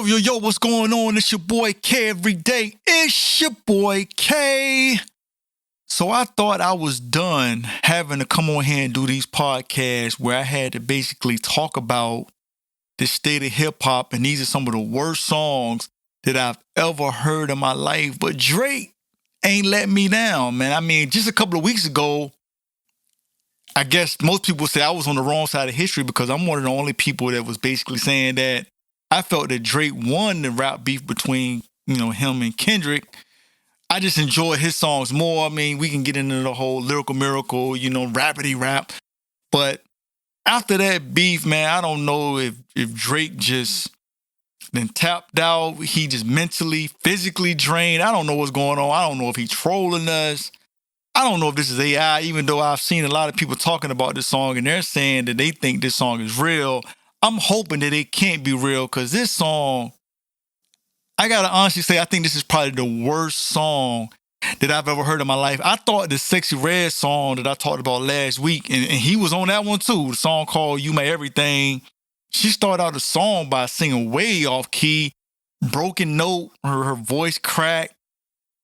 Yo, what's going on? It's your boy K every day. It's your boy K. So I thought I was done having to come on here and do these podcasts where I had to basically talk about the state of hip hop, and these are some of the worst songs that I've ever heard in my life. But Drake ain't let me down, man. I mean, just a couple of weeks ago, I guess most people say I was on the wrong side of history because I'm one of the only people that was basically saying that I felt that Drake won the rap beef between, him and Kendrick. I just enjoy his songs more. I mean, we can get into the whole lyrical miracle, rapidy rap. But after that beef, man, I don't know if Drake just then tapped out. He just mentally, physically drained. I don't know what's going on. I don't know if he's trolling us. I don't know if this is AI, even though I've seen a lot of people talking about this song and they're saying that they think this song is real. I'm hoping that it can't be real because this song, I got to honestly say, I think this is probably the worst song that I've ever heard in my life. I thought the Sexy Red song that I talked about last week, and he was on that one too, the song called You My Everything. She started out the song by singing way off key, broken note, her voice cracked,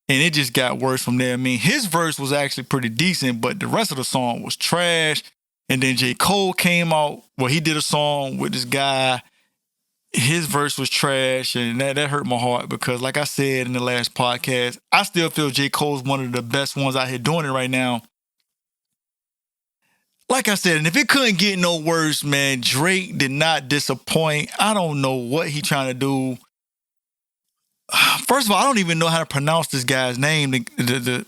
and it just got worse from there. I mean, his verse was actually pretty decent, but the rest of the song was trash. And then J. Cole came out, he did a song with this guy. His verse was trash, and that hurt my heart because, like I said in the last podcast, I still feel J. Cole's one of the best ones out here doing it right now. Like I said, and if it couldn't get no worse, man, Drake did not disappoint. I don't know what he trying to do. First of all, I don't even know how to pronounce this guy's name.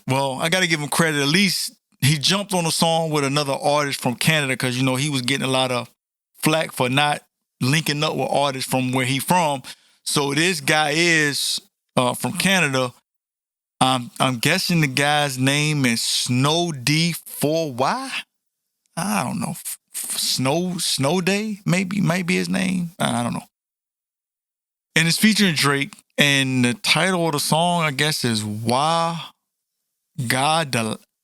Well, I got to give him credit. At least he jumped on a song with another artist from Canada because, he was getting a lot of flack for not linking up with artists from where he from. So this guy is from Canada. I'm guessing the guy's name is Snow D4Y. I don't know. Snow Day, maybe might be his name. I don't know. And it's featuring Drake. And the title of the song, I guess, is Why God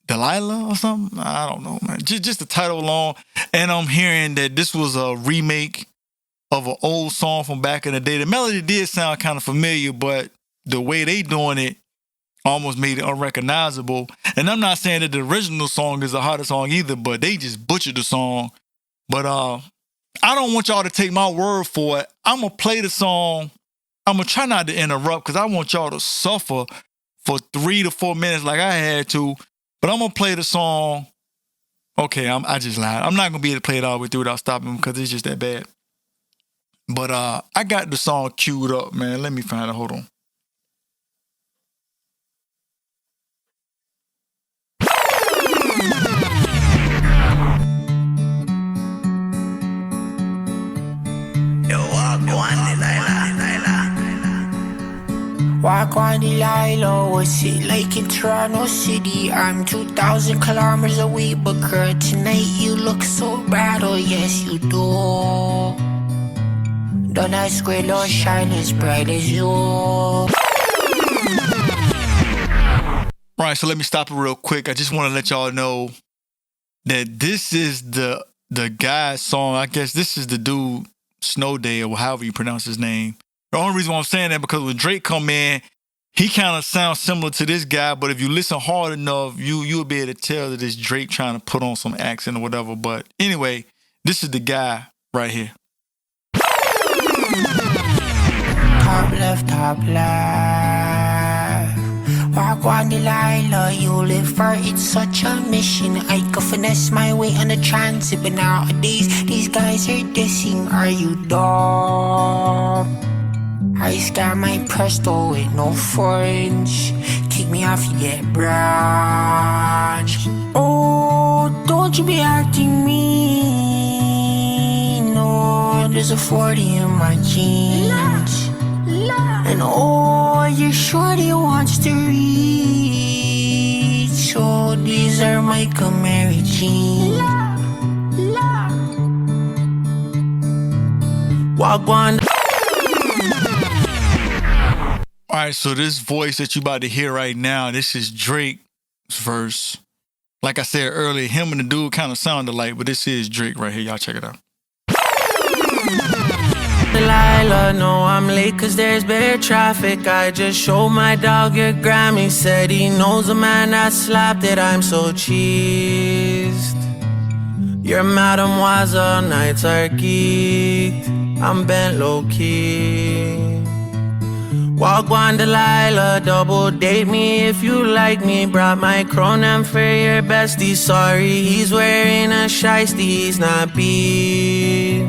Delilah or something. I don't know, man. Just the title alone. And I'm hearing that this was a remake of an old song from back in the day. The melody did sound kind of familiar, but the way they doing it almost made it unrecognizable. And I'm not saying that the original song is a harder song either, but they just butchered the song. But I don't want y'all to take my word for it. I'm going to play the song. I'm going to try not to interrupt because I want y'all to suffer for 3 to 4 minutes like I had to. But I'm going to play the song. Okay, I just lied. I'm not going to be able to play it all the way through without stopping because it's just that bad. But I got the song queued up, man. Let me find it. Hold on. Walk on Delilah, what's it like in Toronto City? I'm 2,000 kilometers away, but girl, tonight you look so bad, oh yes you do. Don't I square, don't shine as bright as you. Right, so let me stop it real quick. I just want to let y'all know that this is the guy's song. I guess this is the dude, Snow Day, or however you pronounce his name. The only reason why I'm saying that because when Drake come in, he kind of sounds similar to this guy, but if you listen hard enough, you'll be able to tell that it's Drake trying to put on some accent or whatever. But anyway, this is the guy right here. Top left, top left. Walk on Delilah, you live for it's such a mission. I could finesse my way on the transit, but nowadays these guys are dissing. Are you dumb? I scan my Presto with no forange. Kick me off, you get branched. Oh, don't you be acting mean. No, there's a 40 in my jeans. And oh, your shorty wants to reach. So these are my Camry jeans. Wagwan. All right, so this voice that you about to hear right now, this is Drake's verse. Like I said earlier, him and the dude kind of sound alike, but this is Drake right here. Y'all check it out. Delilah, no, I'm late cause there's bad traffic. I just showed my dog your Grammy. Said he knows a man that slapped it. I'm so cheesed. Your mademoiselle nights are geeked. I'm bent low-key. Walk on Delilah, double date me if you like me. Brought my chronom for your bestie. Sorry, he's wearing a shiesty, he's not beat.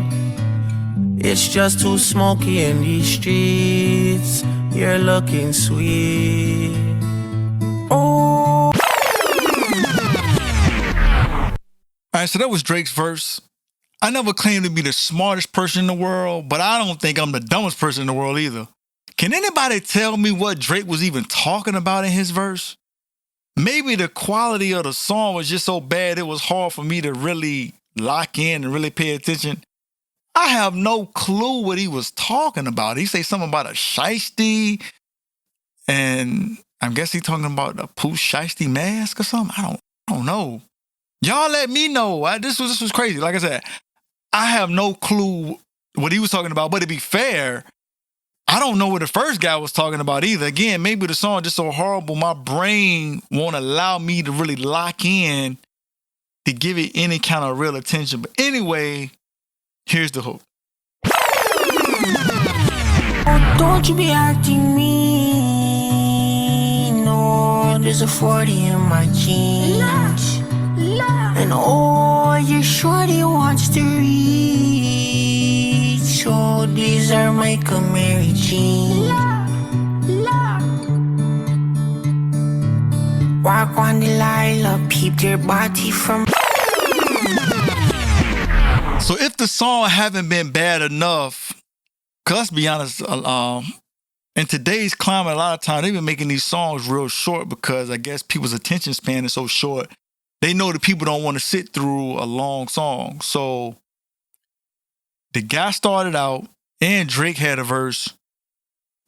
It's just too smoky in these streets. You're looking sweet. Oh. Alright, so that was Drake's verse. I never claimed to be the smartest person in the world, but I don't think I'm the dumbest person in the world either. Can anybody tell me what Drake was even talking about in his verse? Maybe the quality of the song was just so bad it was hard for me to really lock in and really pay attention. I have no clue what he was talking about. He say something about a shiesty, and I guess he talking about a Pooh shiesty mask or something. I don't know. Y'all let me know. This was crazy. Like I said, I have no clue what he was talking about. But to be fair, I don't know what the first guy was talking about either. Again, maybe the song just so horrible, my brain won't allow me to really lock in to give it any kind of real attention. But anyway, here's the hook. Oh, don't you be acting mean. No, there's a 40 in my jeans. And oh, your shorty wants to reach. So these are my Camry jeans. Walk on Delilah, peep your body from. So if the song haven't been bad enough, cause let's be honest, in today's climate, a lot of times they've been making these songs real short because I guess people's attention span is so short. They know that people don't want to sit through a long song. So the guy started out and Drake had a verse,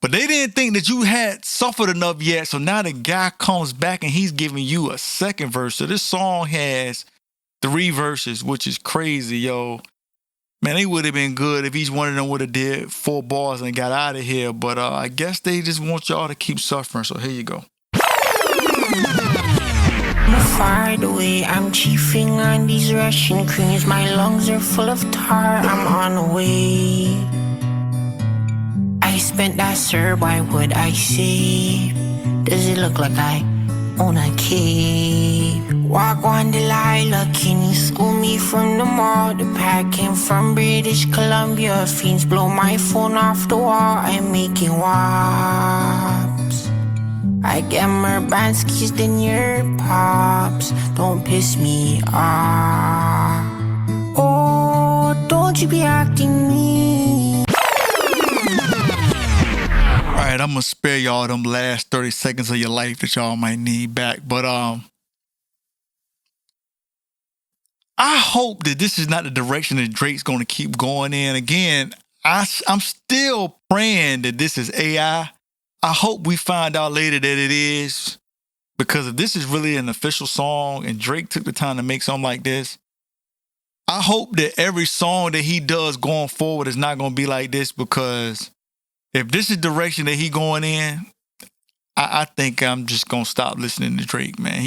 but they didn't think that you had suffered enough yet. So now the guy comes back and he's giving you a second verse. So this song has 3 verses, which is crazy, yo. Man, they would have been good if each one of them would have did 4 bars and got out of here. But I guess they just want y'all to keep suffering. So here you go. I'm far away, I'm chiefing on these Russian creams. My lungs are full of tar, I'm on the way. I spent that, sir, why would I say? Does it look like I own a cave? Walk on Delilah, can you school me from the mall? The pack came from British Columbia. Fiends blow my phone off the wall, I'm making wops. I get more Banskis than your pops. Don't piss me off. Oh, don't you be acting mean. Alright, I'm gonna spare y'all them last 30 seconds of your life that y'all might need back. But I hope that this is not the direction that Drake's gonna keep going in. Again, I'm still praying that this is AI. I hope we find out later that it is, because if this is really an official song and Drake took the time to make something like this, I hope that every song that he does going forward is not going to be like this, because if this is the direction that he going in, I think I'm just going to stop listening to Drake, man.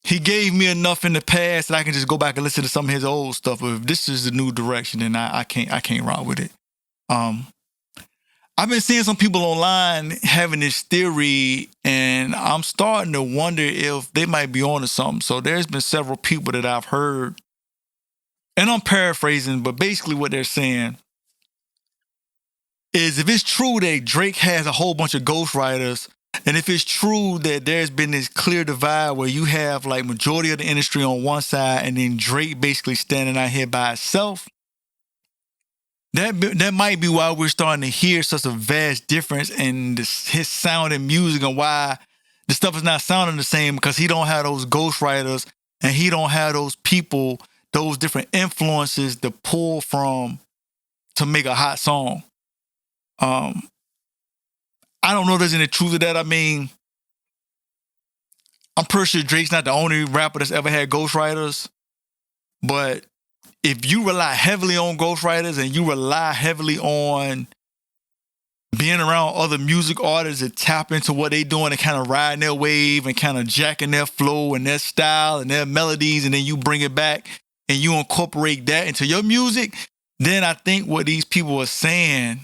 He gave me enough in the past that I can just go back and listen to some of his old stuff. But if this is the new direction, then I can't rock with it. I've been seeing some people online having this theory, and I'm starting to wonder if they might be onto something. So there's been several people that I've heard, and I'm paraphrasing, but basically what they're saying is if it's true that Drake has a whole bunch of ghostwriters, and if it's true that there's been this clear divide where you have like majority of the industry on one side and then Drake basically standing out here by itself, that might be why we're starting to hear such a vast difference in his sound and music, and why the stuff is not sounding the same, because he don't have those ghostwriters and he don't have those people, those different influences to pull from to make a hot song. I don't know if there's any truth to that. I mean, I'm pretty sure Drake's not the only rapper that's ever had ghostwriters. But if you rely heavily on ghostwriters and you rely heavily on being around other music artists that tap into what they doing and kind of riding their wave and kind of jacking their flow and their style and their melodies, and then you bring it back and you incorporate that into your music, then I think what these people are saying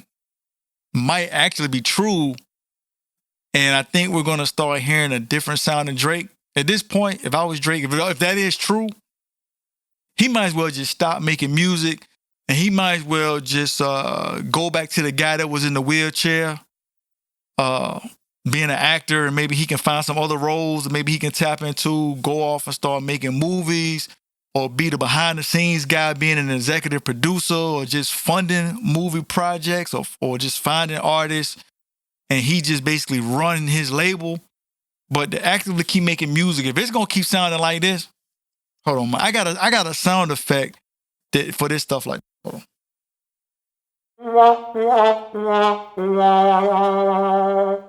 might actually be true. And I think we're going to start hearing a different sound of Drake. At this point, if I was Drake, if that is true, he might as well just stop making music, and he might as well just go back to the guy that was in the wheelchair, being an actor, and maybe he can find some other roles that maybe he can tap into, go off and start making movies, or be the behind-the-scenes guy, being an executive producer, or just funding movie projects, or just finding artists, and he just basically running his label. But to actively keep making music, if it's gonna keep sounding like this, hold on, man. I got a sound effect for this stuff like. Hold on.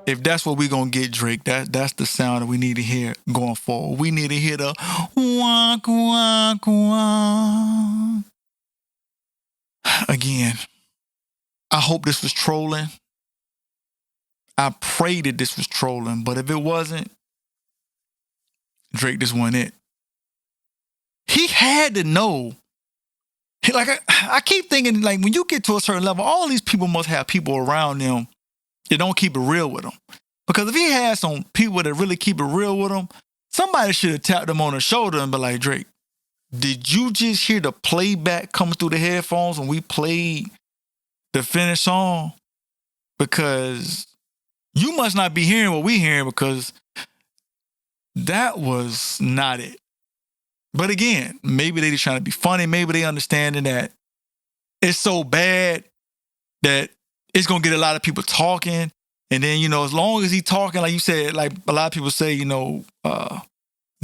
If that's what we're gonna get, Drake, that's the sound that we need to hear going forward. We need to hear the wonk wonk wonk. Again, I hope this was trolling. I pray that this was trolling, but if it wasn't, Drake just wasn't it. He had to know. Like I keep thinking, like when you get to a certain level, all these people must have people around them that don't keep it real with them. Because if he had some people that really keep it real with him, somebody should have tapped him on the shoulder and be like, Drake, did you just hear the playback coming through the headphones when we played the finished song? Because you must not be hearing what we hearing, because that was not it. But again, maybe they just trying to be funny. Maybe they understanding that it's so bad that it's going to get a lot of people talking. And then, you know, as long as he talking, like you said, like a lot of people say, you know,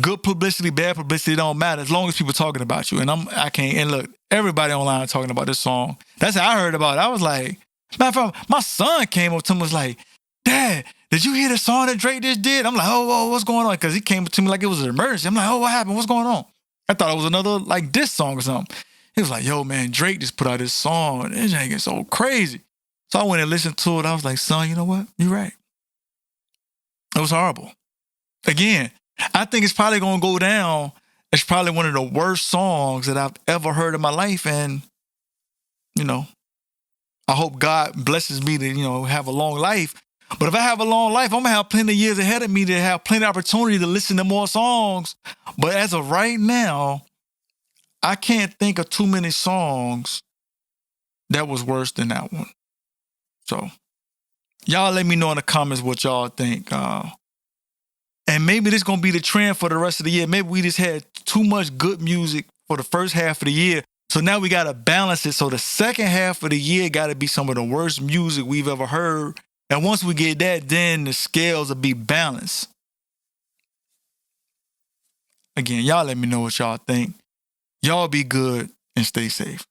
good publicity, bad publicity don't matter as long as people talking about you. And I can't, and look, everybody online talking about this song. That's how I heard about it. I was like, matter of fact, my son came up to me and was like, Dad, did you hear the song that Drake just did? I'm like, oh, what's going on? Because he came to me like it was an emergency. I'm like, oh, what happened? What's going on? I thought it was another like diss song or something. He was like, yo, man, Drake just put out this song and it's getting so crazy. So I went and listened to it. I was like, son, you know what? You're right. It was horrible. Again, I think it's probably going to go down. It's probably one of the worst songs that I've ever heard in my life. And, you know, I hope God blesses me to, you know, have a long life. But if I have a long life, I'm going to have plenty of years ahead of me to have plenty of opportunity to listen to more songs. But as of right now, I can't think of too many songs that was worse than that one. So y'all let me know in the comments what y'all think. And maybe this is going to be the trend for the rest of the year. Maybe we just had too much good music for the first half of the year. So now we got to balance it. So the second half of the year got to be some of the worst music we've ever heard. And once we get that, then the scales will be balanced. Again, y'all let me know what y'all think. Y'all be good and stay safe.